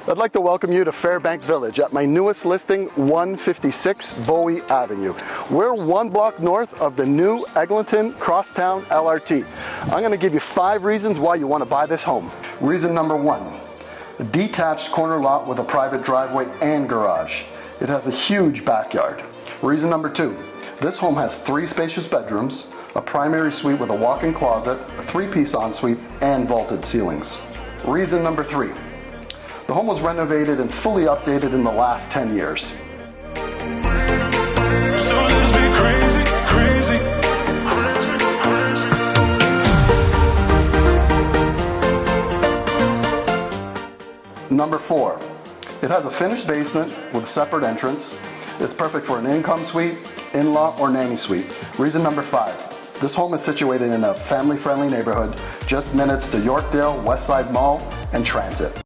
I'd like to welcome you to Fairbank Village at my newest listing, 156 Bowie Avenue. We're one block north of the new Eglinton Crosstown LRT. I'm going to give you 5 reasons why you want to buy this home. Reason number 1, a detached corner lot with a private driveway and garage. It has a huge backyard. Reason number 2, this home has 3 spacious bedrooms, a primary suite with a walk-in closet, a 3-piece ensuite, and vaulted ceilings. Reason number 3, the home was renovated and fully updated in the last 10 years. So let's be crazy, crazy. Number 4, it has a finished basement with a separate entrance. It's perfect for an income suite, in-law, or nanny suite. Reason number 5, this home is situated in a family-friendly neighborhood, just minutes to Yorkdale, Westside Mall, and transit.